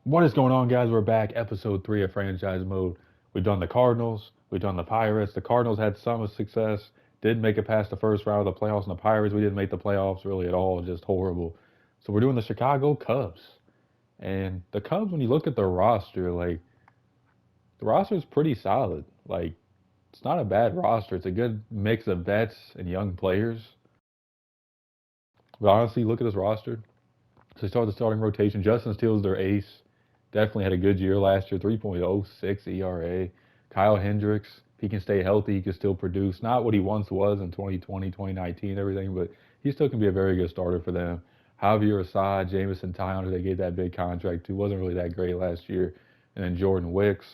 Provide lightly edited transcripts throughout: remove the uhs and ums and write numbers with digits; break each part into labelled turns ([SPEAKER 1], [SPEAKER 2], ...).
[SPEAKER 1] What is going on, guys? We're back, episode 3 of Franchise Mode. We've done the Cardinals, we've done the Pirates. The Cardinals had some success, did make it past the first round of the playoffs, and the Pirates, we didn't make the playoffs really at all, just horrible. So we're doing the Chicago Cubs. And the Cubs, when you look at the roster, the roster is pretty solid. It's not a bad roster. It's a good mix of vets and young players. But honestly, look at this roster. So they start the starting rotation. Justin Steele's their ace. Definitely had a good year last year, 3.06 ERA. Kyle Hendricks, if he can stay healthy, he can still produce. Not what he once was in 2020, 2019, everything, but he still can be a very good starter for them. Javier Assad, Jamison Tyone, who they gave that big contract to, wasn't really that great last year. And then Jordan Wicks.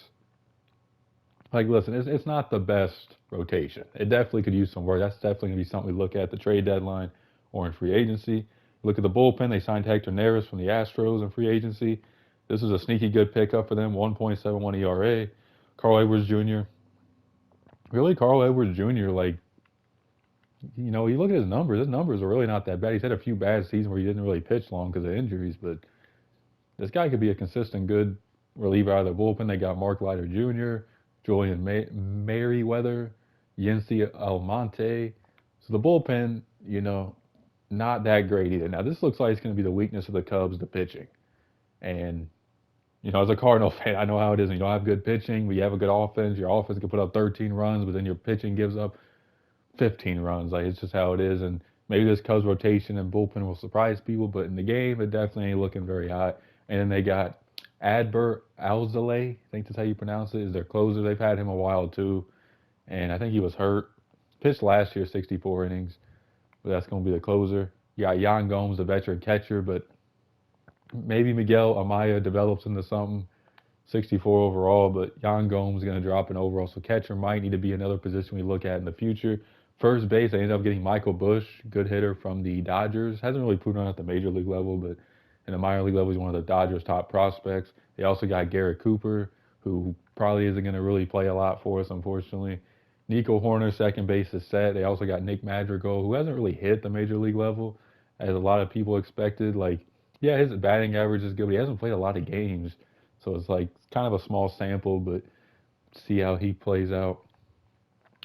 [SPEAKER 1] Listen, it's not the best rotation. It definitely could use some work. That's definitely going to be something we look at the trade deadline or in free agency. Look at the bullpen. They signed Hector Neris from the Astros in free agency. This is a sneaky good pickup for them, 1.71 ERA. Carl Edwards Jr. Really, Carl Edwards Jr., you look at his numbers are really not that bad. He's had a few bad seasons where he didn't really pitch long because of injuries, but this guy could be a consistent good reliever out of the bullpen. They got Mark Leiter Jr., Julian Merriweather, Yency Almonte. So the bullpen, not that great either. Now, this looks like it's going to be the weakness of the Cubs, the pitching. And as a Cardinal fan, I know how it is. When you don't have good pitching, but you have a good offense. Your offense can put up 13 runs, but then your pitching gives up 15 runs. It's just how it is. And maybe this Cubs rotation and bullpen will surprise people, but in the game, it definitely ain't looking very hot. And then they got Adbert Alzolay, I think that's how you pronounce it, is their closer. They've had him a while too, and I think he was hurt. Pitched last year, 64 innings, but that's going to be the closer. You got Yan Gomes, the veteran catcher, but maybe Miguel Amaya develops into something. 64 overall, but Yan Gomes is going to drop in overall, so catcher might need to be another position we look at in the future. First base, they ended up getting Michael Bush, good hitter from the Dodgers. Hasn't really proven on at the major league level, but in the minor league level, he's one of the Dodgers' top prospects. They also got Garrett Cooper, who probably isn't going to really play a lot for us, unfortunately. Nico Horner, second base is set. They also got Nick Madrigal, who hasn't really hit the major league level, as a lot of people expected. Yeah, his batting average is good, but he hasn't played a lot of games. So it's kind of a small sample, but see how he plays out.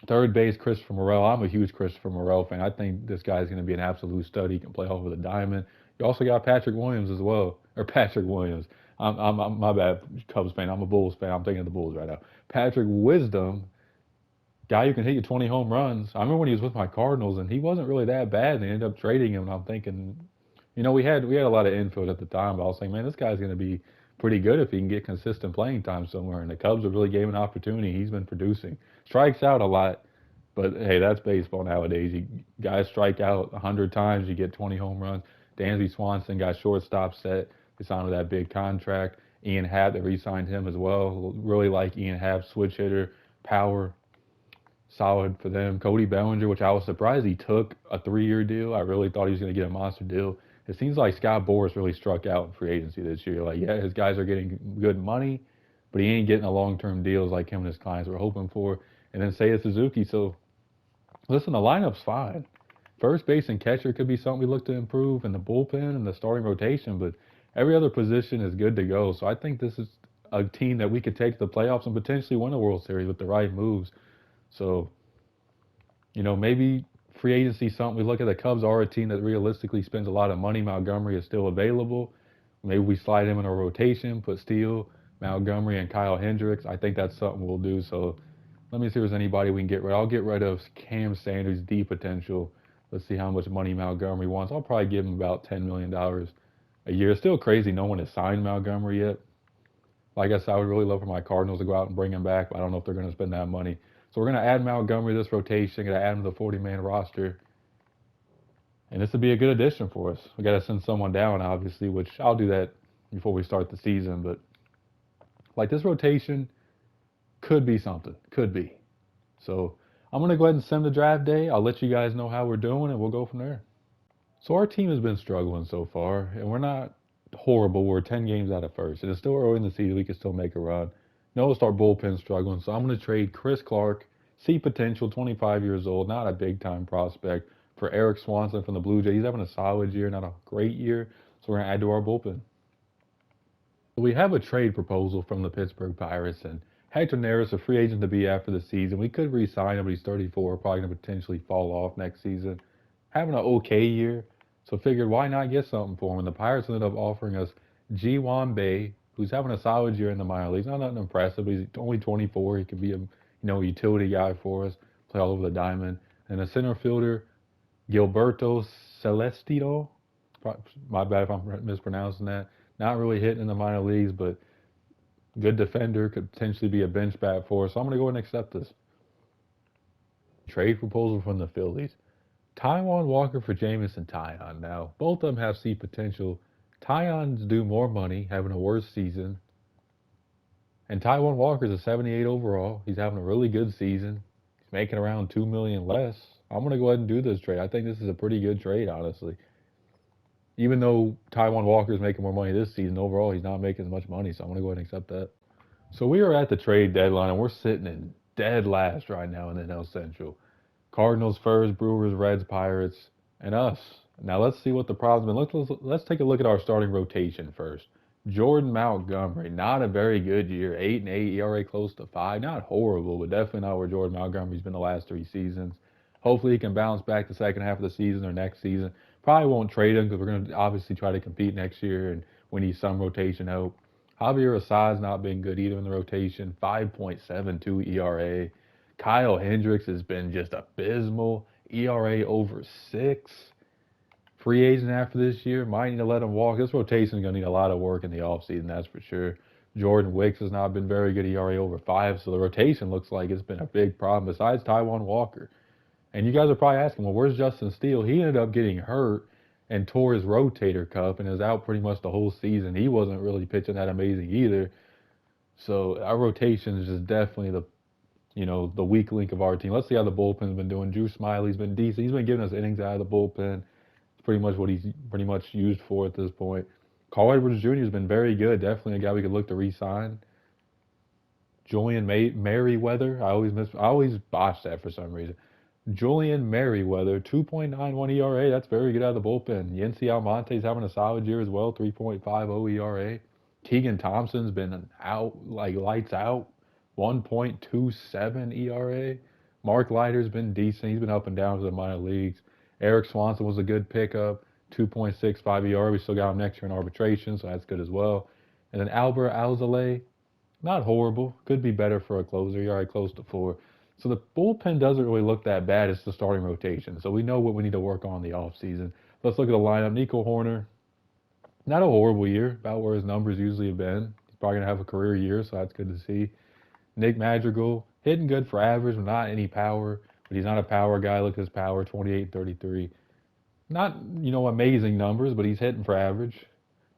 [SPEAKER 1] Third base, Christopher Morel. I'm a huge Christopher Morel fan. I think this guy's going to be an absolute stud. He can play off with a diamond. You also got Patrick Williams as well, or Patrick Williams. I'm my bad, Cubs fan. I'm a Bulls fan. I'm thinking of the Bulls right now. Patrick Wisdom, guy who can hit you 20 home runs. I remember when he was with my Cardinals, and he wasn't really that bad. They ended up trading him, and I'm thinking, we had a lot of infield at the time, but I was saying, man, this guy's going to be pretty good if he can get consistent playing time somewhere. And the Cubs have really gave him an opportunity. He's been producing. Strikes out a lot, but hey, that's baseball nowadays. Guys strike out 100 times, you get 20 home runs. Dansby Swanson got shortstop set. They signed with that big contract. Ian Happ, they re-signed him as well. Really like Ian Happ, switch hitter, power, solid for them. Cody Bellinger, which I was surprised he took a 3-year deal. I really thought he was going to get a monster deal. It seems like Scott Boras really struck out in free agency this year. Yeah, his guys are getting good money, but he ain't getting the long-term deals like him and his clients were hoping for. And then Seiya Suzuki. So, listen, the lineup's fine. First base and catcher could be something we look to improve, and the bullpen and the starting rotation, but every other position is good to go. So I think this is a team that we could take to the playoffs and potentially win a World Series with the right moves. So, maybe free agency something. We look at the Cubs are a team that realistically spends a lot of money. Montgomery is still available. Maybe we slide him in a rotation, put Steele, Montgomery, and Kyle Hendricks. I think that's something we'll do. So let me see if there's anybody we can get rid of. I'll get rid of Cam Sanders' D potential. Let's see how much money Montgomery wants. I'll probably give him about $10 million a year. It's still crazy no one has signed Montgomery yet. Like I said, I would really love for my Cardinals to go out and bring him back, but I don't know if they're going to spend that money. So we're going to add Montgomery to this rotation, going to add him to the 40-man roster. And this would be a good addition for us. We got to send someone down, obviously, which I'll do that before we start the season. But this rotation could be something. Could be. So I'm going to go ahead and send the draft day. I'll let you guys know how we're doing, and we'll go from there. So our team has been struggling so far, and we're not horrible. We're 10 games out of first, and it's still early in the season. We can still make a run. Notice our bullpen struggling, so I'm going to trade Chris Clark, see potential, 25 years old, not a big-time prospect, for Eric Swanson from the Blue Jays. He's having a solid year, not a great year, so we're going to add to our bullpen. We have a trade proposal from the Pittsburgh Pirates, and Hector Neris, a free agent to be after the season. We could re-sign him, but he's 34, probably going to potentially fall off next season. Having an okay year, so figured why not get something for him? And the Pirates ended up offering us Ji-Wan Bae, who's having a solid year in the minor leagues. Not nothing impressive, but he's only 24. He could be a utility guy for us, play all over the diamond. And a center fielder, Gilberto Celestino. My bad if I'm mispronouncing that. Not really hitting in the minor leagues, but good defender, could potentially be a bench bat for us. So I'm going to go ahead and accept this. Trade proposal from the Phillies. Taijuan Walker for Jameson Taillon. Now, both of them have C potential. Taillon's due more money, having a worse season. And Taijuan Walker's a 78 overall. He's having a really good season. He's making around $2 million less. I'm going to go ahead and do this trade. I think this is a pretty good trade, honestly. Even though Taijuan Walker is making more money this season, overall he's not making as much money, so I'm going to go ahead and accept that. So we are at the trade deadline, and we're sitting in dead last right now in the NL Central. Cardinals first, Brewers, Reds, Pirates, and us. Now let's see what the problem's been. Let's take a look at our starting rotation first. Jordan Montgomery, not a very good year. 8-8, ERA close to 5. Not horrible, but definitely not where Jordan Montgomery's been the last 3 seasons. Hopefully he can bounce back the second half of the season or next season. Probably won't trade him because we're going to obviously try to compete next year, and we need some rotation help. Javier Asad's not been good either in the rotation. 5.72 ERA. Kyle Hendricks has been just abysmal. ERA over 6. Free agent after this year. Might need to let him walk. This rotation is going to need a lot of work in the offseason, that's for sure. Jordan Wicks has not been very good. ERA over 5. So the rotation looks like it's been a big problem besides Taijuan Walker. And you guys are probably asking, well, where's Justin Steele? He ended up getting hurt and tore his rotator cuff and is out pretty much the whole season. He wasn't really pitching that amazing either. So our rotation is just definitely the weak link of our team. Let's see how the bullpen's been doing. Drew Smiley's been decent. He's been giving us innings out of the bullpen. It's pretty much what he's pretty much used for at this point. Carl Edwards Jr. has been very good. Definitely a guy we could look to re-sign. Julian Merriweather. I always botch that for some reason. Julian Merriweather, 2.91 ERA. That's very good out of the bullpen. Yency Almonte's having a solid year as well, 3.50 ERA. Keegan Thompson's been out, like lights out, 1.27 ERA. Mark Leiter's been decent. He's been up and down to the minor leagues. Eric Swanson was a good pickup, 2.65 ERA. We still got him next year in arbitration, so that's good as well. And then Albert Alzolay, not horrible. Could be better for a closer. ERA close to 4. So the bullpen doesn't really look that bad. It's the starting rotation. So we know what we need to work on in the offseason. Let's look at the lineup. Nico Hoerner, not a horrible year, about where his numbers usually have been. He's probably going to have a career year, so that's good to see. Nick Madrigal, hitting good for average, but not any power. But he's not a power guy. Look at his power, 28-33. Not, amazing numbers, but he's hitting for average.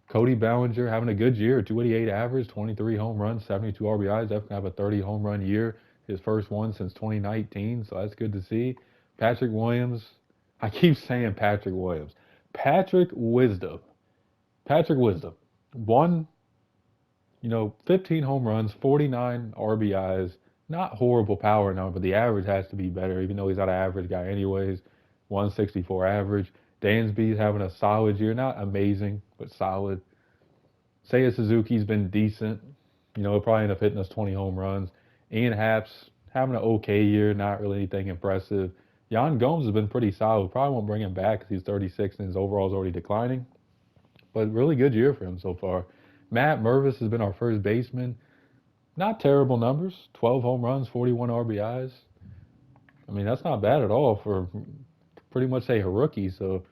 [SPEAKER 1] Cody Bellinger having a good year, 288 average, 23 home runs, 72 RBIs. Definitely have a 30 home run year. His first one since 2019, so that's good to see. Patrick Williams. I keep saying Patrick Williams. Patrick Wisdom. 15 home runs, 49 RBIs. Not horrible power number, but the average has to be better, even though he's not an average guy anyways. 164 average. Dansby's having a solid year. Not amazing, but solid. Seiya Suzuki's been decent. He'll probably end up hitting us 20 home runs. Ian Happ's having an okay year, not really anything impressive. Yan Gomes has been pretty solid. Probably won't bring him back because he's 36 and his overall is already declining. But really good year for him so far. Matt Mervis has been our first baseman. Not terrible numbers. 12 home runs, 41 RBIs. I mean, that's not bad at all for pretty much a rookie. So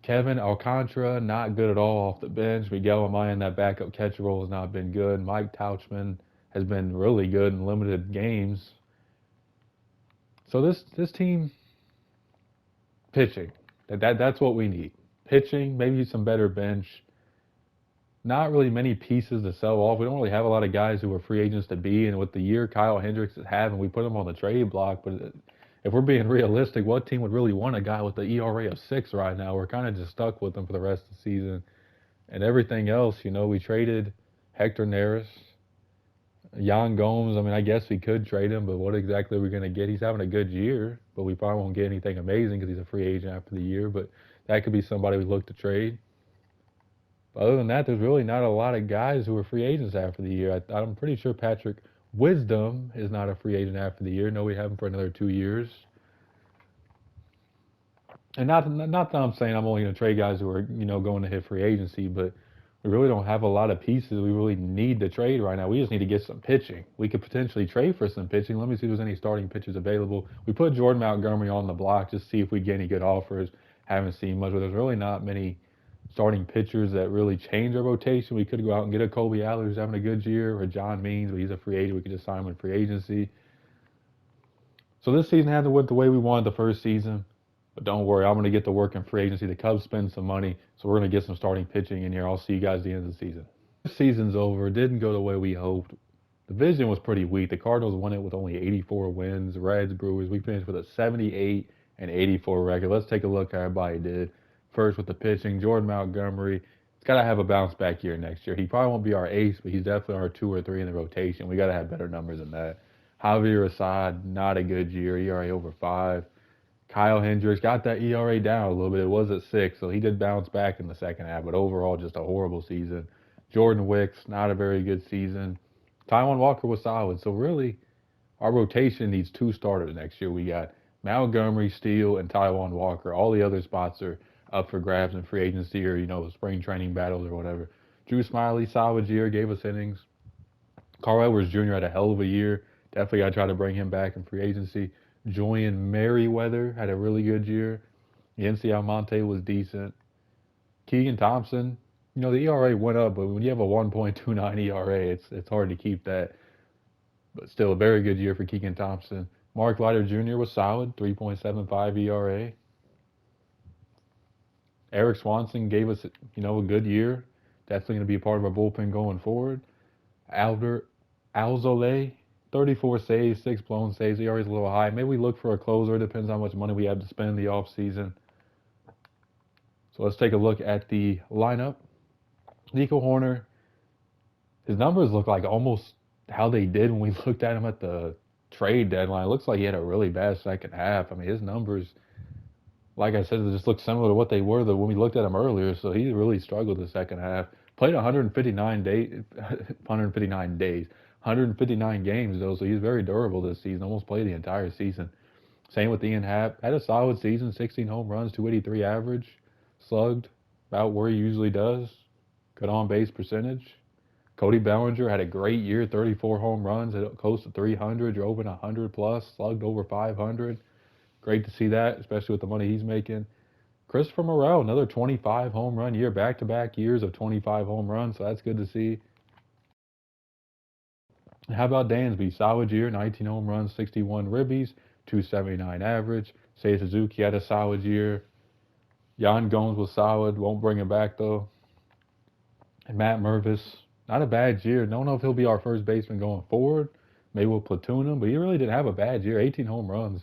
[SPEAKER 1] Kevin Alcantara, not good at all off the bench. Miguel Amaya in that backup catcher role has not been good. Mike Tauchman has been really good in limited games. So this team, pitching, that's what we need. Pitching, maybe some better bench. Not really many pieces to sell off. We don't really have a lot of guys who are free agents to be. And with the year Kyle Hendricks is having, we put him on the trade block. But if we're being realistic, what team would really want a guy with the ERA of 6 right now? We're kind of just stuck with him for the rest of the season. And everything else, we traded Hector Neris. Yan Gomes, I guess we could trade him, but what exactly are we going to get? He's having a good year, but we probably won't get anything amazing because he's a free agent after the year, but that could be somebody we look to trade. But other than that, there's really not a lot of guys who are free agents after the year. I'm pretty sure Patrick Wisdom is not a free agent after the year. No, we have him for another 2 years. And not that I'm saying I'm only going to trade guys who are going to hit free agency, but we really don't have a lot of pieces we really need to trade right now. We just need to get some pitching. We could potentially trade for some pitching. Let me see if there's any starting pitchers available. We put Jordan Montgomery on the block just to see if we get any good offers. Haven't seen much, but there's really not many starting pitchers that really change our rotation. We could go out and get a Colby Allard who's having a good year, or John Means, but he's a free agent. We could just sign him in free agency. So this season hasn't went the way we wanted the first season. But don't worry, I'm going to get to work in free agency. The Cubs spend some money, so we're going to get some starting pitching in here. I'll see you guys at the end of the season. The season's over. It didn't go the way we hoped. The division was pretty weak. The Cardinals won it with only 84 wins. Reds, Brewers, we finished with a 78 and 84 record. Let's take a look how everybody did. First with the pitching, Jordan Montgomery. He's got to have a bounce back year next year. He probably won't be our ace, but he's definitely our 2 or 3 in the rotation. We got to have better numbers than that. Javier Assad, not a good year. ERA over 5. Kyle Hendricks got that ERA down a little bit. It was at 6, so he did bounce back in the second half, but overall just a horrible season. Jordan Wicks, not a very good season. Taijuan Walker was solid. So really, our rotation needs 2 starters next year. We got Montgomery, Steele, and Taijuan Walker. All the other spots are up for grabs in free agency or, spring training battles or whatever. Drew Smiley, solid year, gave us innings. Carl Edwards Jr. had a hell of a year. Definitely got to try to bring him back in free agency. Julian Merriweather had a really good year. Yency Almonte was decent. Keegan Thompson, the ERA went up, but when you have a 1.29 ERA, it's hard to keep that. But still a very good year for Keegan Thompson. Mark Leiter Jr. was solid, 3.75 ERA. Eric Swanson gave us, a good year. Definitely going to be a part of our bullpen going forward. Albert Alzolay, 34 saves, 6 blown saves. ERA is a little high. Maybe we look for a closer. Depends how much money we have to spend in the offseason. So let's take a look at the lineup. Nico Horner, his numbers look like almost how they did when we looked at him at the trade deadline. It looks like he had a really bad second half. I mean, his numbers, like I said, they just look similar to what they were when we looked at him earlier. So he really struggled the second half. Played 159 games, though, so he's very durable this season. Almost played the entire season. Same with Ian Happ. Had a solid season, 16 home runs, 283 average. Slugged about where he usually does. Good on-base percentage. Cody Bellinger had a great year, 34 home runs, close to 300, drove in 100+, slugged over 500. Great to see that, especially with the money he's making. Christopher Morel, another 25 home run year, back-to-back years of 25 home runs, so that's good to see. How about Dansby? Solid year, 19 home runs, 61 ribbies, 279 average. Seiya Suzuki had a solid year. Yan Gomes was solid. Won't bring him back, though. And Matt Mervis, not a bad year. Don't know if he'll be our first baseman going forward. Maybe we'll platoon him, but he really didn't have a bad year. 18 home runs.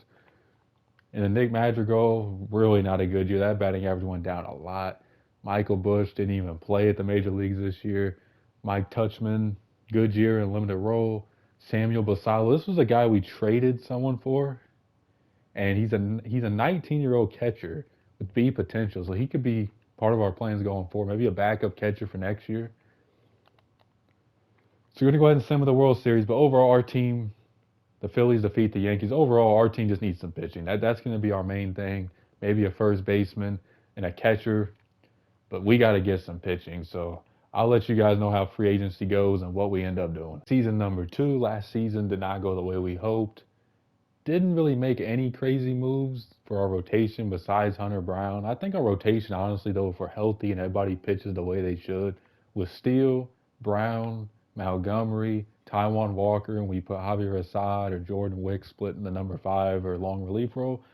[SPEAKER 1] And then Nick Madrigal, really not a good year. That batting average went down a lot. Michael Bush didn't even play at the major leagues this year. Mike Touchman, good year in limited role. Samuel Basallo, this was a guy we traded someone for, and he's a 19-year-old catcher with B potential, so he could be part of our plans going forward. Maybe a backup catcher for next year. So we're going to go ahead and send with the World Series, but overall our team, the Phillies defeat the Yankees. Overall, our team just needs some pitching. That's going to be our main thing. Maybe a first baseman and a catcher, but we got to get some pitching. So I'll let you guys know how free agency goes and what we end up doing. Season number 2, last season did not go the way we hoped. Didn't really make any crazy moves for our rotation besides Hunter Brown. I think our rotation, honestly, though, if we're healthy and everybody pitches the way they should, with Steele, Brown, Montgomery, Taijuan Walker, and we put Javier Assad or Jordan Wicks splitting the number 5 or long relief role,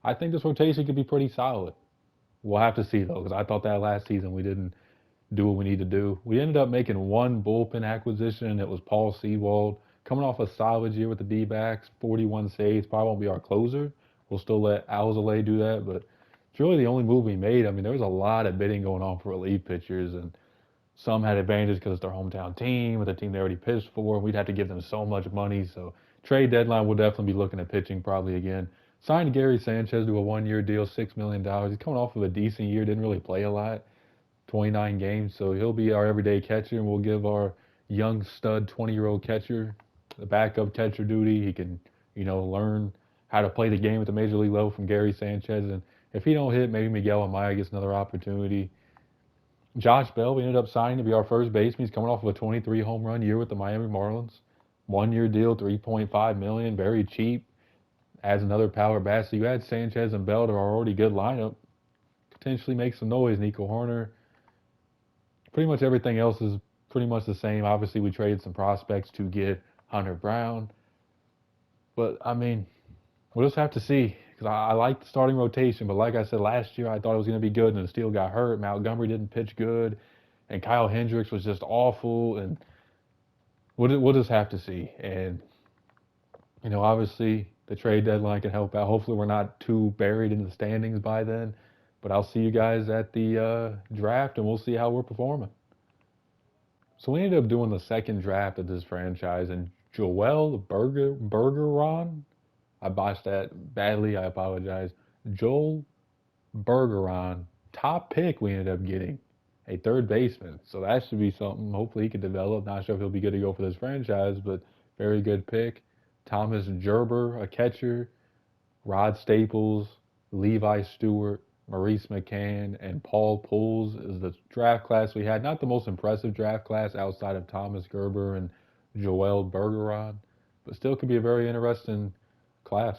[SPEAKER 1] I think this rotation could be pretty solid. We'll have to see, though, because I thought that last season we didn't do what we need to do. We ended up making one bullpen acquisition, and it was Paul Sewald. Coming off a solid year with the D-backs, 41 saves, probably won't be our closer. We'll still let Alzolay do that, but it's really the only move we made. I mean, there was a lot of bidding going on for relief pitchers, and some had advantage because it's their hometown team, with the team they already pitched for, and we'd have to give them so much money. So trade deadline, we'll definitely be looking at pitching probably again. Signed Gary Sanchez to a 1-year deal, $6 million. He's coming off of a decent year, didn't really play a lot. 29 games. So he'll be our everyday catcher, and we'll give our young stud 20-year-old catcher the backup catcher duty. He can, learn how to play the game at the major league level from Gary Sanchez. And if he don't hit, maybe Miguel Amaya gets another opportunity. Josh Bell, we ended up signing to be our first baseman. He's coming off of a 23 home run year with the Miami Marlins. 1-year deal, $3.5 million, very cheap. Adds another power bat. So you add Sanchez and Bell to our already good lineup. Potentially make some noise. Nico Horner. Pretty much everything else is pretty much the same. Obviously, we traded some prospects to get Hunter Brown. But, I mean, we'll just have to see. Because I like the starting rotation. But like I said, last year I thought it was going to be good. And Steele got hurt. Montgomery didn't pitch good. And Kyle Hendricks was just awful. And we'll just have to see. And, obviously the trade deadline can help out. Hopefully we're not too buried in the standings by then. But I'll see you guys at the draft, and we'll see how we're performing. So we ended up doing the second draft of this franchise, and Joel Bergeron, I botched that badly, I apologize. Joel Bergeron, top pick we ended up getting, a third baseman. So that should be something. Hopefully he can develop. Not sure if he'll be good to go for this franchise, but very good pick. Thomas Gerber, a catcher. Rod Staples, Levi Stewart, Maurice McCann, and Paul Pools is the draft class we had. Not the most impressive draft class outside of Thomas Gerber and Joel Bergeron, but still could be a very interesting class.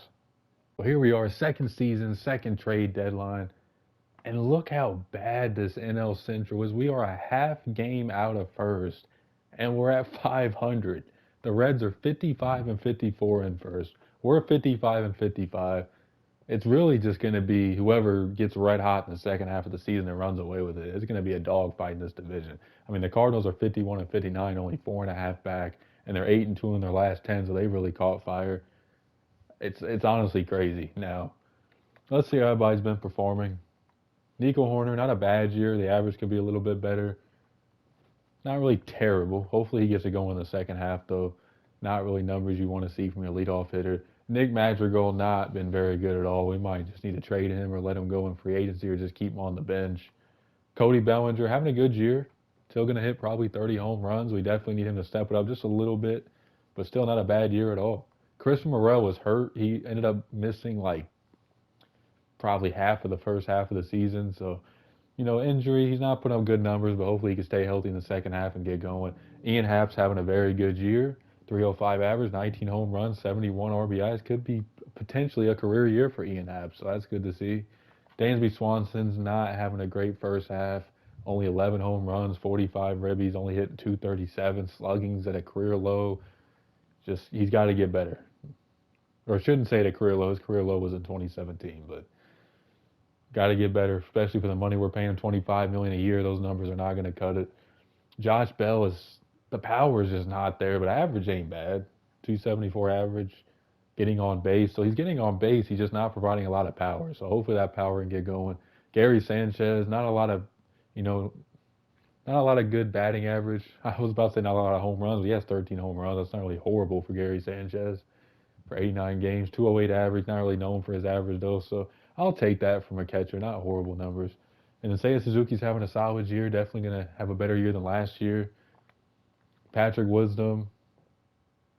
[SPEAKER 1] Well, here we are, second season, second trade deadline, and look how bad this NL Central is. We are a half game out of first, and we're at 500. The Reds are 55 and 54 in first. We're 55 and 55. It's really just going to be whoever gets red hot in the second half of the season and runs away with it. It's going to be a dogfight in this division. I mean, the Cardinals are 51 and 59, only 4.5 back, and they're 8 and 2 in their last 10, so they really caught fire. It's honestly crazy. Now, let's see how everybody's been performing. Nico Horner, not a bad year. The average could be a little bit better. Not really terrible. Hopefully he gets it going in the second half, though. Not really numbers you want to see from your leadoff hitter. Nick Madrigal, not been very good at all. We might just need to trade him or let him go in free agency or just keep him on the bench. Cody Bellinger, having a good year. Still going to hit probably 30 home runs. We definitely need him to step it up just a little bit, but still not a bad year at all. Chris Morel was hurt. He ended up missing probably half of the first half of the season. So, injury, he's not putting up good numbers, but hopefully he can stay healthy in the second half and get going. Ian Happ's having a very good year. 305 average, 19 home runs, 71 RBIs. Could be potentially a career year for Ian Happ, so that's good to see. Dansby Swanson's not having a great first half. Only 11 home runs, 45 ribbies, only hitting 237. Slugging's at a career low. Just, he's got to get better. Or I shouldn't say at a career low. His career low was in 2017, but got to get better, especially for the money we're paying him, $25 million a year. Those numbers are not going to cut it. Josh Bell is... The power is just not there, but average ain't bad. 274 average, getting on base. So he's getting on base. He's just not providing a lot of power. So hopefully that power can get going. Gary Sanchez, not a lot of good batting average. I was about to say not a lot of home runs, but he has 13 home runs. That's not really horrible for Gary Sanchez for 89 games. 208 average, not really known for his average though. So I'll take that from a catcher. Not horrible numbers. And then Seiya Suzuki's having a solid year. Definitely going to have a better year than last year. Patrick Wisdom,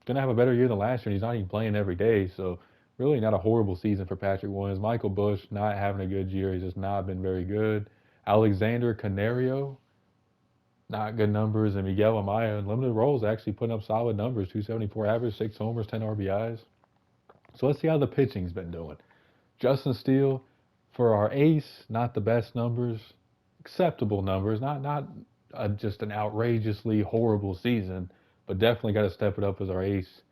[SPEAKER 1] going to have a better year than last year. He's not even playing every day, so really not a horrible season for Patrick Williams. Michael Busch, not having a good year. He's just not been very good. Alexander Canario, not good numbers. And Miguel Amaya, in limited roles, actually putting up solid numbers. 274 average, 6 homers, 10 RBIs. So let's see how the pitching's been doing. Justin Steele, for our ace, not the best numbers. Acceptable numbers, not just an outrageously horrible season, but definitely got to step it up as our ace.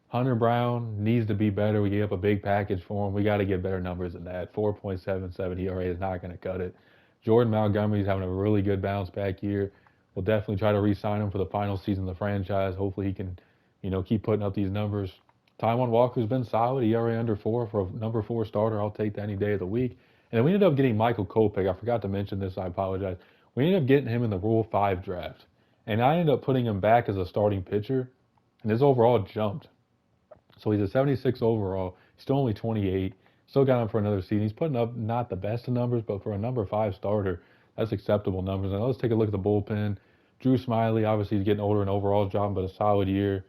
[SPEAKER 1] Hunter Brown needs to be better. We gave up a big package for him. We got to get better numbers than that. 4.77 ERA is not going to cut it. Jordan Montgomery's having a really good bounce back year. We'll definitely try to re-sign him for the final season of the franchise. Hopefully he can, keep putting up these numbers. Taijuan Walker's been solid. ERA under 4 for a number 4 starter. I'll take that any day of the week. And then we ended up getting Michael Kopech. I forgot to mention this. I apologize. We ended up getting him in the Rule 5 draft. And I ended up putting him back as a starting pitcher. And his overall jumped. So he's a 76 overall. He's still only 28. Still got him for another season. He's putting up not the best of numbers, but for a number 5 starter, That's acceptable numbers. And let's take a look at the bullpen. Drew Smiley, obviously he's getting older in overall job, but a solid year.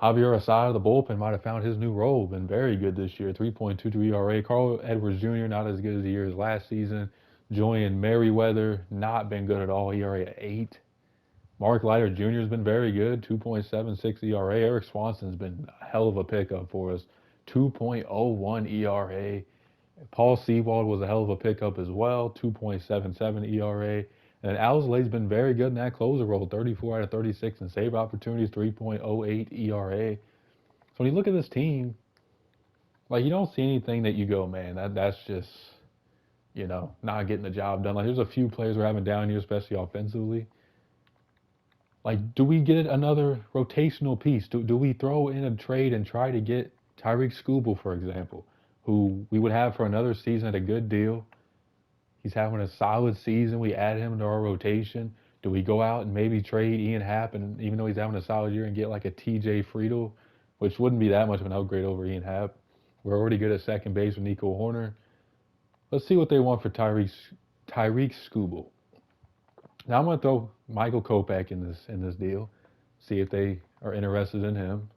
[SPEAKER 1] Javier Asada, the bullpen, might have found his new role. Been very good this year. 3.22 ERA. Carl Edwards Jr., not as good as the year as last season. Julian Merriweather, not been good at all. ERA at 8. Mark Leiter Jr. has been very good. 2.76 ERA. Eric Swanson's been a hell of a pickup for us. 2.01 ERA. Paul Sewald was a hell of a pickup as well. 2.77 ERA. And Alzolay's been very good in that closer role, 34 out of 36 in save opportunities, 3.08 ERA. So when you look at this team, like you don't see anything that you go, man, that's just, not getting the job done. Like there's a few players we're having down here, especially offensively. Like, do we get another rotational piece? Do we throw in a trade and try to get Tyreek Skubal, for example, who we would have for another season at a good deal? He's having a solid season. We add him to our rotation. Do we go out and maybe trade Ian Happ, and even though he's having a solid year, and get like a TJ Friedl, which wouldn't be that much of an upgrade over Ian Happ? We're already good at second base with Nico Horner. Let's see what they want for Tyreek Skubal. Now I'm going to throw Michael Kopech in this deal, see if they are interested in him.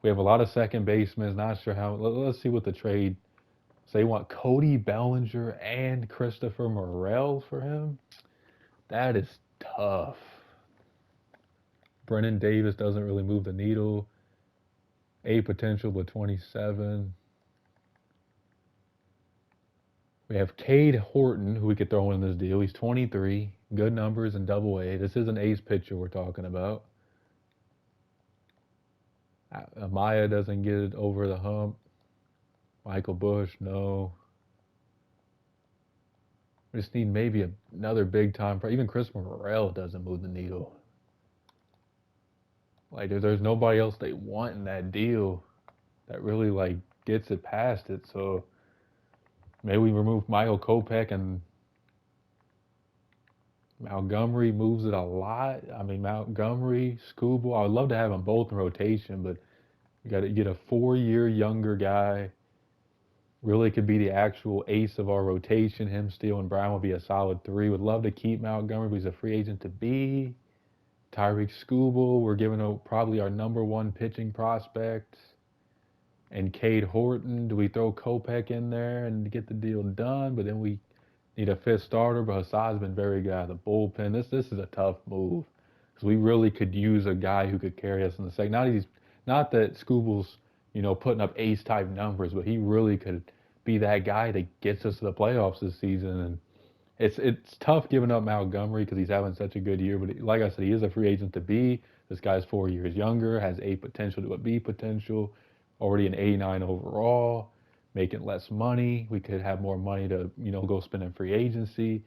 [SPEAKER 1] We have a lot of second basemen. Not sure how. Let's see what the trade. So they want Cody Bellinger and Christopher Morel for him. That is tough. Brennan Davis doesn't really move the needle. A potential, but 27. We have Cade Horton, who we could throw in this deal. He's 23. Good numbers in Double-A. This is an ace pitcher we're talking about. Amaya doesn't get it over the hump. Michael Bush, no. We just need maybe another big time. Even Chris Morel doesn't move the needle. Like there's nobody else they want in that deal that really like gets it past it. So maybe we remove Michael Kopech and Montgomery moves it a lot. I mean Montgomery, Skubal. I would love to have them both in rotation, but you got to get a 4-year younger guy. Really could be the actual ace of our rotation. Him, Steele, and Brown would be a solid 3. Would love to keep Montgomery, but he's a free agent to be. Tyreek Skubal, we're giving probably our number 1 pitching prospect. And Cade Horton, do we throw Kopech in there and get the deal done? But then we need a 5th starter, but Hassan's been very good out of the bullpen. This is a tough move because we really could use a guy who could carry us in the second. Not that Skubal's putting up ace-type numbers, but he really could be that guy that gets us to the playoffs this season. And it's tough giving up Montgomery because he's having such a good year. But like I said, he is a free agent to be. This guy's 4 years younger, has A potential to a B potential, already an 89 overall, making less money. We could have more money to go spend in free agency.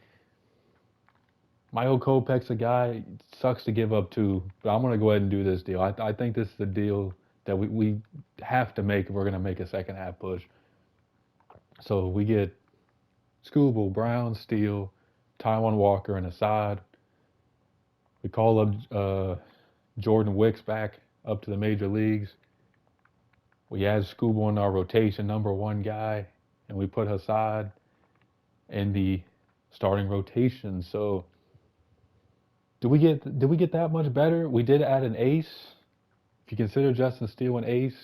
[SPEAKER 1] Michael Kopech's a guy, sucks to give up to, but I'm going to go ahead and do this deal. I think this is the deal that we have to make if we're going to make a second half push. So we get Skubal, Brown, Steele, Taijuan Walker, and Assad. We call up Jordan Wicks back up to the major leagues. We add Skubal in our rotation, number 1 guy, and we put Assad in the starting rotation. So did we get that much better? We did add an ace. If you consider Justin Steele an ace,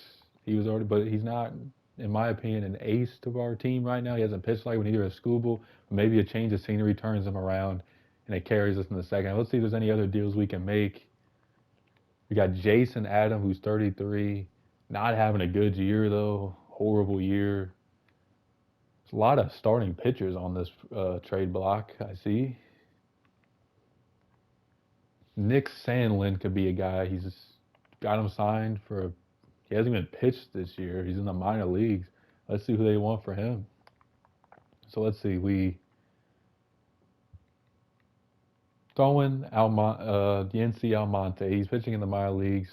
[SPEAKER 1] but he's not, in my opinion, an ace to our team right now. He hasn't pitched like we neither has Skubal. Maybe a change of scenery turns him around and it carries us in the second. Let's see if there's any other deals we can make. We got Jason Adam, who's 33, not having a good year though. Horrible year. There's a lot of starting pitchers on this trade block, I see. Nick Sandlin could be a guy. He's got him signed he hasn't even pitched this year. He's in the minor leagues. Let's see who they want for him. So let's see. We throw in Yency Almonte. He's pitching in the minor leagues,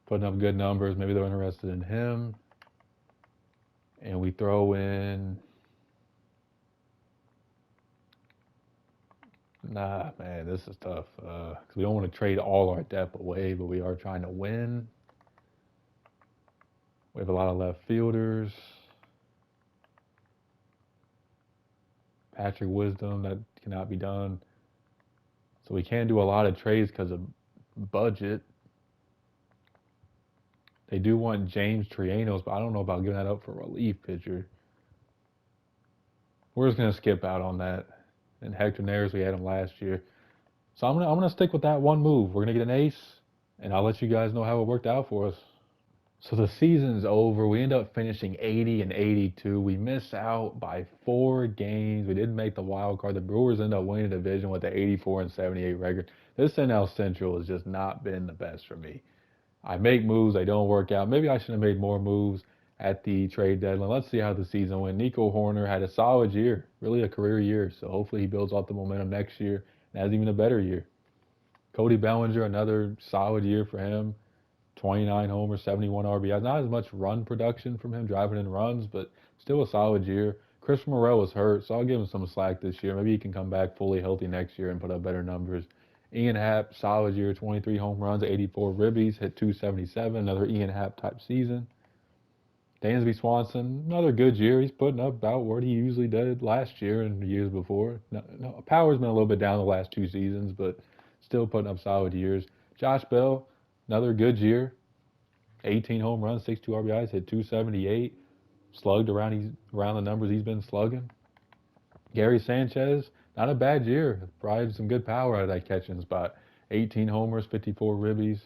[SPEAKER 1] putting up good numbers. Maybe they're interested in him. And we throw in... Nah, man, this is tough. Because we don't want to trade all our depth away, but we are trying to win. We have a lot of left fielders. Patrick Wisdom, that cannot be done. So we can't do a lot of trades because of budget. They do want James Trianos, but I don't know about giving that up for a relief pitcher. We're just gonna skip out on that. And Hector Neris, we had him last year. So I'm gonna stick with that one move. We're gonna get an ace, and I'll let you guys know how it worked out for us. So the season's over. We end up finishing 80 and 82. We miss out by 4 games. We didn't make the wild card. The Brewers end up winning the division with the 84 and 78 record. This NL Central has just not been the best for me. I make moves, they don't work out. Maybe I should have made more moves at the trade deadline. Let's see how the season went. Nico Horner had a solid year, really a career year. So hopefully he builds off the momentum next year and has even a better year. Cody Bellinger, another solid year for him. 29 homers, 71 RBIs. Not as much run production from him, driving in runs, but still a solid year. Chris Morel was hurt, so I'll give him some slack this year. Maybe he can come back fully healthy next year and put up better numbers. Ian Happ, solid year, 23 home runs, 84 ribbies, hit 277, another Ian Happ type season. Dansby Swanson, another good year. He's putting up about what he usually did last year and the years before. No, power's been a little bit down the last 2 seasons, but still putting up solid years. Josh Bell, another good year. 18 home runs, 62 RBIs, hit 278. Slugged around the numbers he's been slugging. Gary Sanchez, not a bad year. Probably some good power out of that catching spot. 18 homers, 54 ribbies.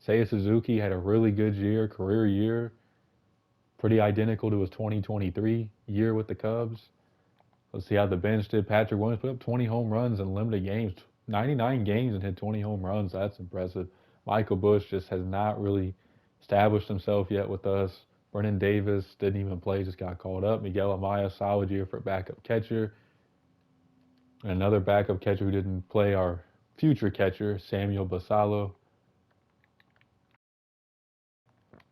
[SPEAKER 1] Seiya Suzuki had a really good year, career year. Pretty identical to his 2023 year with the Cubs. Let's see how the bench did. Patrick Williams put up 20 home runs in limited games. 99 games and hit 20 home runs. That's impressive. Michael Busch just has not really established himself yet with us. Brennan Davis didn't even play, just got called up. Miguel Amaya, solid year for backup catcher. And another backup catcher who didn't play, our future catcher, Samuel Basallo.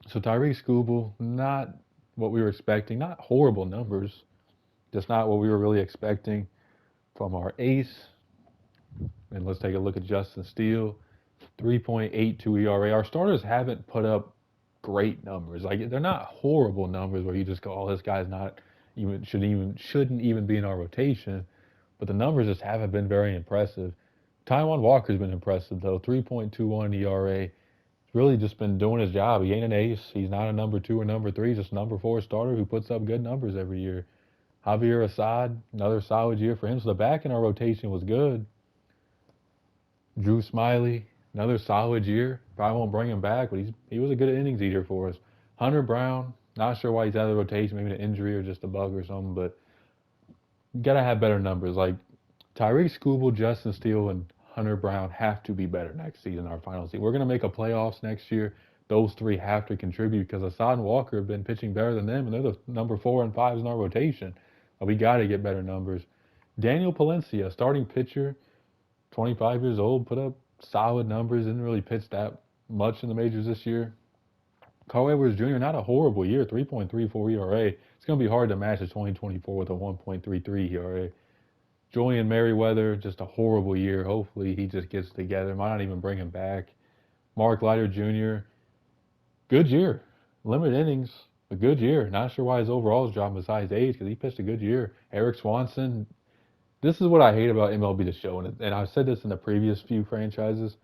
[SPEAKER 1] So Tyreek Skubal, not what we were expecting. Not horrible numbers, just not what we were really expecting from our ace. And let's take a look at Justin Steele. 3.82 ERA. Our starters haven't put up great numbers. Like, they're not horrible numbers where you just go, oh, this guy's not even shouldn't even be in our rotation. But the numbers just haven't been very impressive. Taijuan Walker's been impressive though. 3.21 ERA. He's really just been doing his job. He ain't an ace. He's not a number 2 or number 3. He's just a number 4 starter who puts up good numbers every year. Javier Assad, another solid year for him. So the back in our rotation was good. Drew Smiley, another solid year. Probably won't bring him back, but he was a good innings eater for us. Hunter Brown, not sure why he's out of the rotation, maybe an injury or just a bug or something, but you got to have better numbers. Like Tyreek Skubal, Justin Steele, and Hunter Brown have to be better next season, our final season. We're going to make a playoffs next year. Those 3 have to contribute because Assad and Walker have been pitching better than them, and they're the number 4 and 5s in our rotation. But we got to get better numbers. Daniel Palencia, starting pitcher, 25 years old, put up solid numbers, didn't really pitch that much in the majors this year. Carl Edwards Jr., not a horrible year, 3.34 ERA. It's going to be hard to match the 2024 with a 1.33 ERA. Julian Merriweather, just a horrible year. Hopefully he just gets together. Might not even bring him back. Mark Leiter Jr., good year. Limited innings, a good year. Not sure why his overall is dropping besides age because he pitched a good year. Eric Swanson, this is what I hate about MLB The Show, and I've said this in the previous few franchises.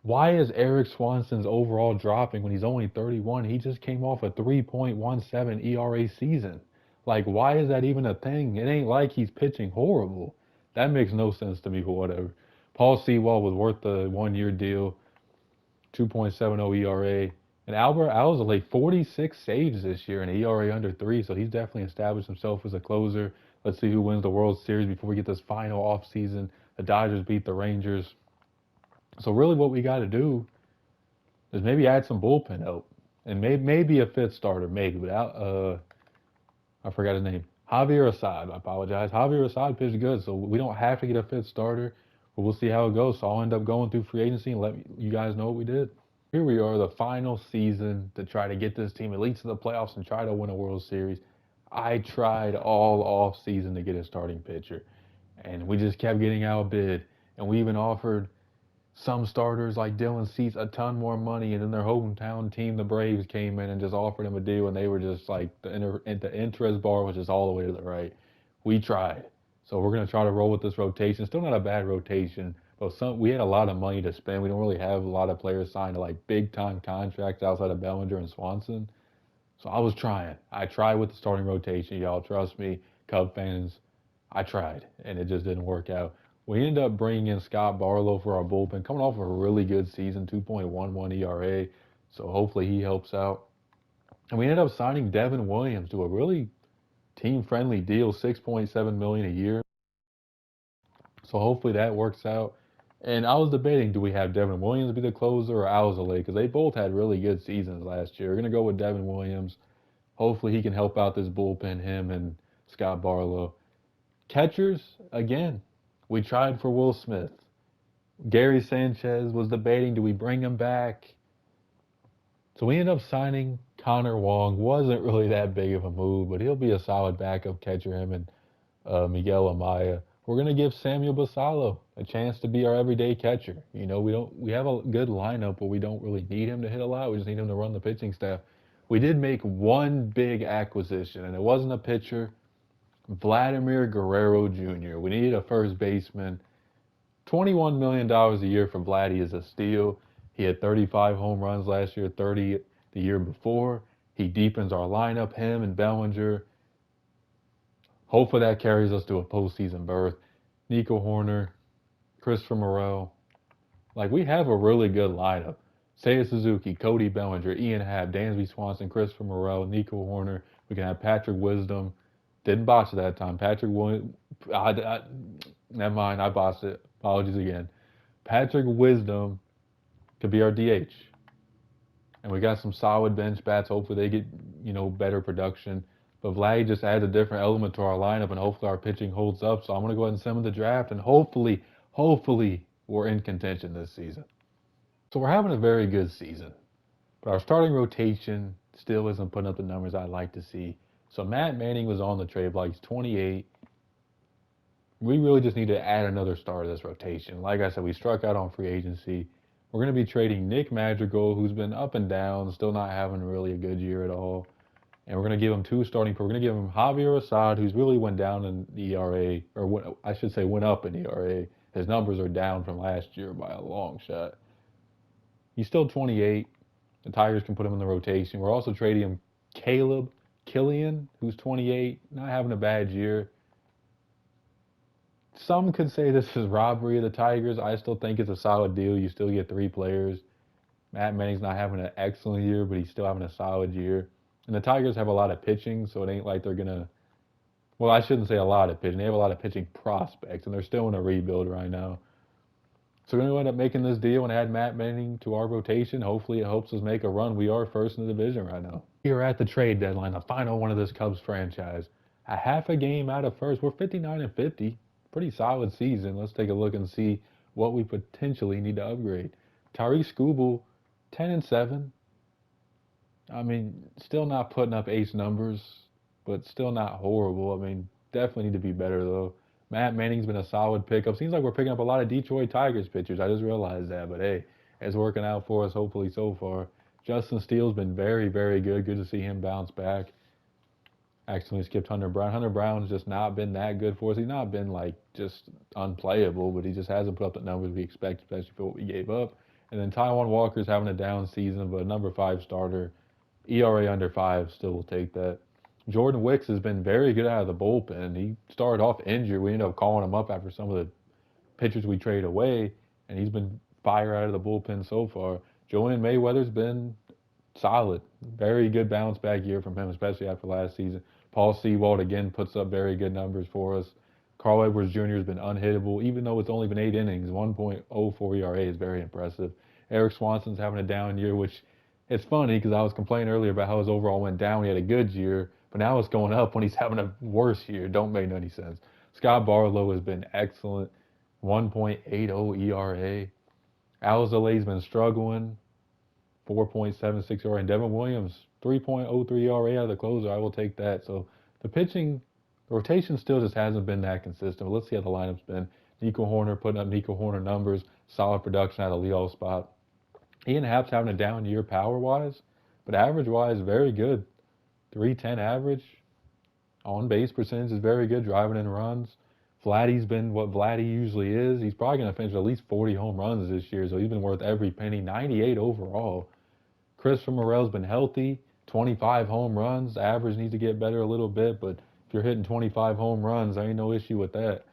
[SPEAKER 1] Why is Eric Swanson's overall dropping when he's only 31? He just came off a 3.17 ERA season. Like, why is that even a thing? It ain't like he's pitching horrible. That makes no sense to me for whatever. Paul Sewell was worth the 1-year deal, 2.70 ERA. And Albert Alzolay, 46 saves this year and an ERA under 3, so he's definitely established himself as a closer. Let's see who wins the World Series before we get this final offseason. The Dodgers beat the Rangers. So really what we got to do is maybe add some bullpen help. And maybe a 5th starter, maybe. But I forgot his name. Javier Assad, I apologize. Javier Assad pitched good, so we don't have to get a 5th starter. But we'll see how it goes. So I'll end up going through free agency and let you guys know what we did. Here we are, the final season to try to get this team at least to the playoffs and try to win a World Series. I tried all off season to get a starting pitcher, and we just kept getting outbid. And we even offered some starters like Dylan Cease a ton more money, and then their hometown team, the Braves, came in and just offered him a deal, and they were just like the interest bar was just all the way to the right. We tried. So we're going to try to roll with this rotation. Still not a bad rotation, but we had a lot of money to spend. We don't really have a lot of players signed to like big time contracts outside of Bellinger and Swanson. So I was trying. I tried with the starting rotation, y'all. Trust me, Cub fans. I tried, and it just didn't work out. We ended up bringing in Scott Barlow for our bullpen, coming off of a really good season, 2.11 ERA. So hopefully he helps out. And we ended up signing Devin Williams to a really team-friendly deal, $6.7 million a year. So hopefully that works out. And I was debating, do we have Devin Williams be the closer or Alzolay? Because they both had really good seasons last year. We're going to go with Devin Williams. Hopefully he can help out this bullpen, him and Scott Barlow. Catchers, again, we tried for Will Smith. Gary Sanchez was debating, do we bring him back? So we ended up signing Connor Wong. Wasn't really that big of a move, but he'll be a solid backup catcher, him and Miguel Amaya. We're going to give Samuel Basallo a chance to be our everyday catcher. You know, we have a good lineup, but we don't really need him to hit a lot. We just need him to run the pitching staff. We did make one big acquisition, and it wasn't a pitcher. Vladimir Guerrero Jr. We needed a first baseman. $21 million a year for Vladdy is a steal. He had 35 home runs last year, 30 the year before. He deepens our lineup, him and Bellinger. Hopefully that carries us to a postseason berth. Nico Horner, Christopher Morel. Like, we have a really good lineup. Seiya Suzuki, Cody Bellinger, Ian Happ, Dansby Swanson, Christopher Morel, Nico Horner. We can have Patrick Wisdom. Didn't botch it that time. Patrick Williams. Never mind, I botched it. Apologies again. Patrick Wisdom could be our DH. And we got some solid bench bats. Hopefully they get, better production. But Vladdy just adds a different element to our lineup, and hopefully our pitching holds up. So I'm going to go ahead and send him the draft, and hopefully we're in contention this season. So we're having a very good season. But our starting rotation still isn't putting up the numbers I'd like to see. So Matt Manning was on the trade block. He's 28. We really just need to add another star to this rotation. Like I said, we struck out on free agency. We're going to be trading Nick Madrigal, who's been up and down, still not having really a good year at all. And we're going to give him two starting. We're going to give him Javier Assad, who's really went down in the ERA, went up in ERA. His numbers are down from last year by a long shot. He's still 28. The Tigers can put him in the rotation. We're also trading him Caleb Killian, who's 28, not having a bad year. Some could say this is robbery of the Tigers. I still think it's a solid deal. You still get 3 players. Matt Manning's not having an excellent year, but he's still having a solid year. And the Tigers have a lot of pitching, so it ain't like they're going to, well, I shouldn't say a lot of pitching. They have a lot of pitching prospects, and they're still in a rebuild right now. So we're going to end up making this deal and add Matt Manning to our rotation. Hopefully it helps us make a run. We are first in the division right now. We are at the trade deadline, the final one of this Cubs franchise. A half a game out of first. We're 59-50. Pretty solid season. Let's take a look and see what we potentially need to upgrade. Tariq Skubal, 10-7. I mean, still not putting up ace numbers, but still not horrible. I mean, definitely need to be better, though. Matt Manning's been a solid pickup. Seems like we're picking up a lot of Detroit Tigers pitchers. I just realized that, but hey, it's working out for us, hopefully, so far. Justin Steele's been very, very good. Good to see him bounce back. Accidentally skipped Hunter Brown. Hunter Brown's just not been that good for us. He's not been, like, just unplayable, but he just hasn't put up the numbers we expect, especially for what we gave up. And then Taijuan Walker's having a down season, but a number 5 starter. ERA under 5, still will take that. Jordan Wicks has been very good out of the bullpen. He started off injured. We ended up calling him up after some of the pitchers we traded away, and he's been fire out of the bullpen so far. Julian Mayweather's been solid. Very good bounce back year from him, especially after last season. Paul Sewald, again, puts up very good numbers for us. Carl Edwards Jr. has been unhittable, even though it's only been 8 innings. 1.04 ERA is very impressive. Eric Swanson's having a down year, which it's funny because I was complaining earlier about how his overall went down. He had a good year, but now it's going up when he's having a worse year. Don't make any sense. Scott Barlow has been excellent. 1.80 ERA. Alzolay's been struggling. 4.76 ERA. And Devin Williams, 3.03 ERA out of the closer. I will take that. So the rotation still just hasn't been that consistent. But let's see how the lineup's been. Nico Horner putting up Nico Horner numbers. Solid production out of the leadoff spot. Ian Happ's having a down year power-wise, but average-wise, very good. 310 average. On-base percentage is very good, driving in runs. Vladdy's been what Vladdy usually is. He's probably going to finish at least 40 home runs this year, so he's been worth every penny. 98 overall. Christopher Morel's been healthy. 25 home runs. The average needs to get better a little bit, but if you're hitting 25 home runs, there ain't no issue with that.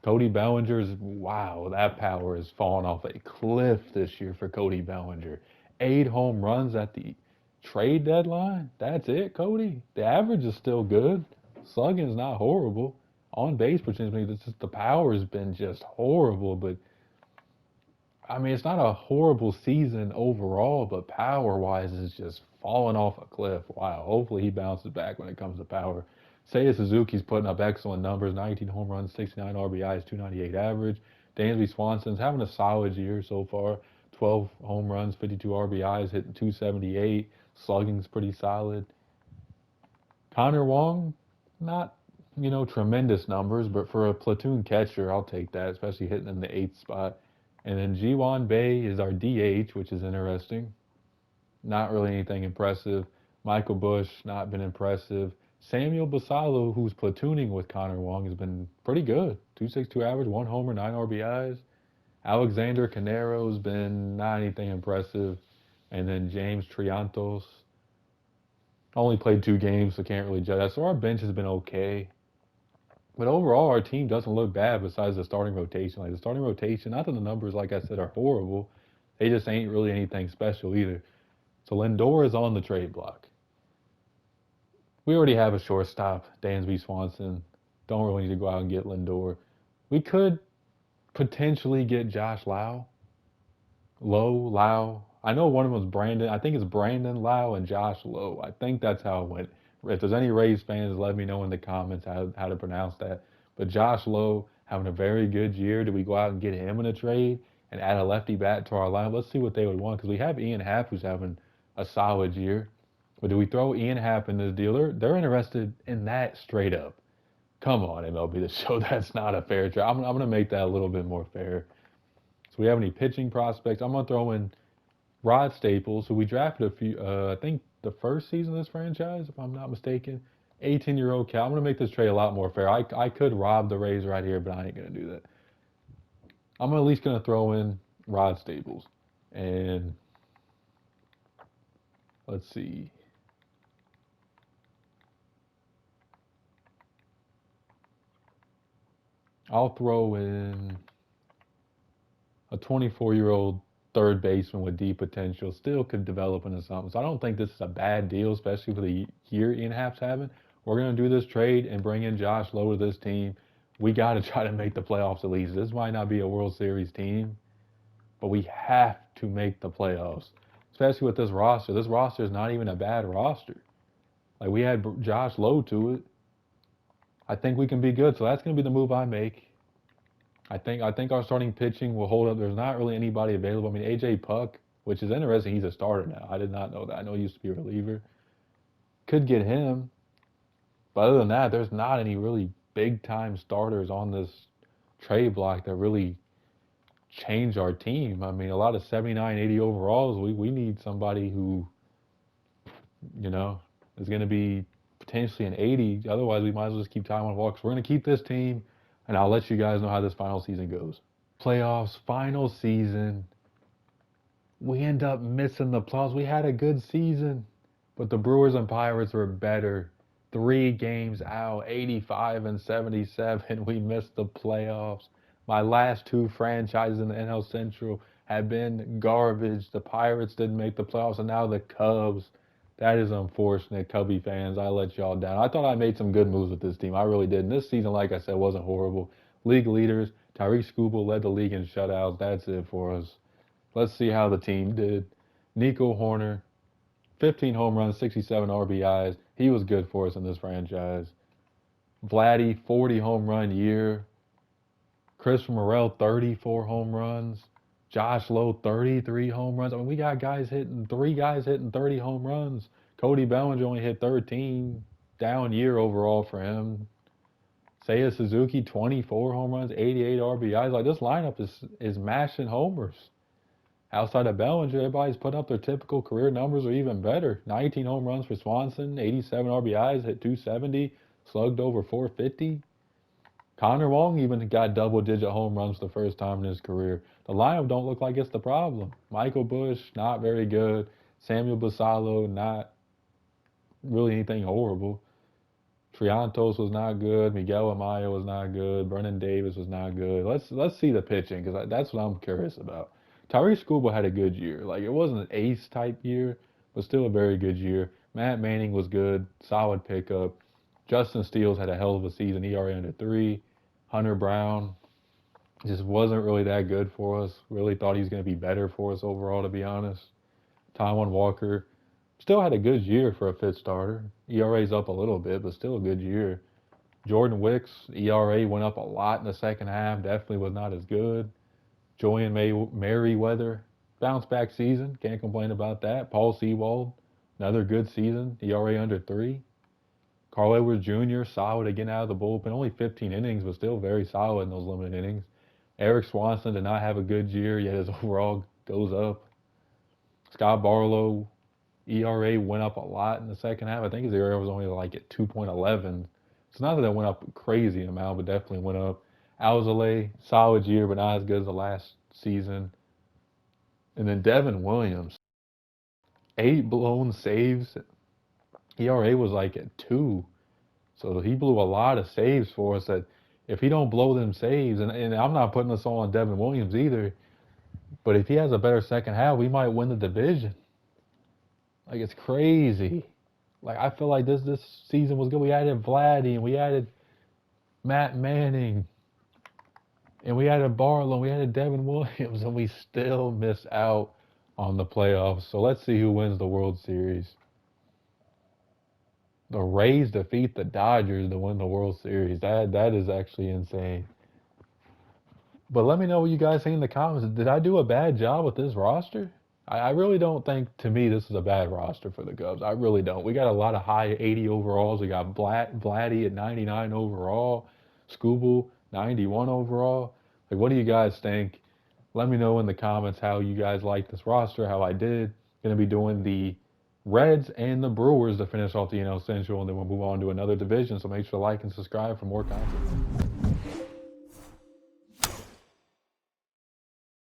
[SPEAKER 1] Cody Bellinger's, wow, that power has fallen off a cliff this year for Cody Bellinger. 8 home runs at the trade deadline. That's it, Cody. The average is still good. Slugging's not horrible. On base percentage, it's just the power has been just horrible. But I mean, it's not a horrible season overall, but power-wise, it's just falling off a cliff. Wow. Hopefully he bounces back when it comes to power. Seiya Suzuki's putting up excellent numbers, 19 home runs, 69 RBIs, 298 average. Dansby Swanson's having a solid year so far, 12 home runs, 52 RBIs, hitting 278. Slugging's pretty solid. Connor Wong, not, tremendous numbers, but for a platoon catcher, I'll take that, especially hitting in the 8th spot. And then Ji-Hwan Bae is our DH, which is interesting. Not really anything impressive. Michael Bush, not been impressive. Samuel Basallo, who's platooning with Connor Wong, has been pretty good. 2.62 average, 1 homer, 9 RBIs. Alexander Canero's been not anything impressive. And then James Triantos only played 2 games, so can't really judge that. So our bench has been okay. But overall, our team doesn't look bad besides the starting rotation. Like the starting rotation, not that the numbers, like I said, are horrible. They just ain't really anything special either. So Lindor is on the trade block. We already have a shortstop, Dansby Swanson. Don't really need to go out and get Lindor. We could potentially get Josh Lau. Lau. I know one of them was Brandon. I think it's Brandon Lau and Josh Lowe. I think that's how it went. If there's any Rays fans, let me know in the comments how to pronounce that. But Josh Lowe having a very good year. Do we go out and get him in a trade and add a lefty bat to our lineup? Let's see what they would want, because we have Ian Happ, who's having a solid year. But do we throw Ian Happ in this deal? They're interested in that straight up. Come on, MLB The Show. That's not a fair trade. I'm going to make that a little bit more fair. So we have any pitching prospects? I'm going to throw in Rod Staples, who we drafted a few, I think the first season of this franchise, if I'm not mistaken. 18-year-old cat. I'm going to make this trade a lot more fair. I could rob the Rays right here, but I ain't going to do that. I'm at least going to throw in Rod Staples. And let's see. I'll throw in a 24-year-old third baseman with deep potential. Still could develop into something. So I don't think this is a bad deal, especially for the year Ian Happ's having. We're going to do this trade and bring in Josh Lowe to this team. We got to try to make the playoffs at least. This might not be a World Series team, but we have to make the playoffs, especially with this roster. This roster is not even a bad roster. Like, we had Josh Lowe to it. I think we can be good, so that's going to be the move I make. I think our starting pitching will hold up. There's not really anybody available. I mean, A.J. Puck, which is interesting, he's a starter now. I did not know that. I know he used to be a reliever. Could get him. But other than that, there's not any really big-time starters on this trade block that really change our team. I mean, a lot of 79, 80 overalls. We need somebody who, is going to be potentially an 80. Otherwise, we might as well just keep Taijuan Walker. We're going to keep this team, and I'll let you guys know how this final season goes. Playoffs, final season. We end up missing the playoffs. We had a good season, but the Brewers and Pirates were better. 3 games out, 85 and 77. We missed the playoffs. My last 2 franchises in the NL Central have been garbage. The Pirates didn't make the playoffs, and now the Cubs. That is unfortunate, Cubby fans. I let y'all down. I thought I made some good moves with this team. I really did. And this season, like I said, wasn't horrible. League leaders, Tyreek Skubal led the league in shutouts. That's it for us. Let's see how the team did. Nico Horner, 15 home runs, 67 RBIs. He was good for us in this franchise. Vladdy, 40 home run year. Christopher Morel, 34 home runs. Josh Lowe, 33 home runs. I mean, we got 3 guys hitting 30 home runs. Cody Bellinger only hit 13. Down year overall for him. Seiya Suzuki, 24 home runs, 88 RBIs. Like, this lineup is mashing homers. Outside of Bellinger, everybody's putting up their typical career numbers or even better. 19 home runs for Swanson, 87 RBIs, hit 270, slugged over 450. Connor Wong even got double-digit home runs the first time in his career. The lineup don't look like it's the problem. Michael Bush, not very good. Samuel Basallo, not really anything horrible. Triantos was not good. Miguel Amaya was not good. Brennan Davis was not good. Let's see the pitching because that's what I'm curious about. Tyrese Skubal had a good year. Like it wasn't an ace type year, but still a very good year. Matt Manning was good, solid pickup. Justin Steele had a hell of a season. ERA under 3. Hunter Brown just wasn't really that good for us. Really thought he was going to be better for us overall, to be honest. Taijuan Walker still had a good year for a fifth starter. ERA's up a little bit, but still a good year. Jordan Wicks, ERA went up a lot in the second half. Definitely was not as good. Julian Merriweather, bounce back season. Can't complain about that. Paul Sewald, another good season. ERA under 3. Carl Edwards Jr., solid again out of the bullpen. Only 15 innings, but still very solid in those limited innings. Eric Swanson did not have a good year, yet his overall goes up. Scott Barlow, ERA went up a lot in the second half. I think his ERA was only like at 2.11. It's not that it went up a crazy amount, but definitely went up. Alzolay, solid year, but not as good as the last season. And then Devin Williams, 8 blown saves. ERA was like at 2. So he blew a lot of saves for us that if he don't blow them saves, and I'm not putting this all on Devin Williams either, but if he has a better second half, we might win the division. Like, it's crazy. Like, I feel like this season was good. We added Vladdy, and we added Matt Manning, and we added Barlow, and we added Devin Williams, and we still miss out on the playoffs. So let's see who wins the World Series. The Rays defeat the Dodgers to win the World Series. That is actually insane. But let me know what you guys think in the comments. Did I do a bad job with this roster? I really don't think, to me, this is a bad roster for the Cubs. I really don't. We got a lot of high 80 overalls. We got Vladdy at 99 overall, Skubal 91 overall. Like, what do you guys think? Let me know in the comments how you guys like this roster, how I did. Going to be doing the Reds and the Brewers to finish off the NL Central, and then we'll move on to another division. So make sure to like and subscribe for more content.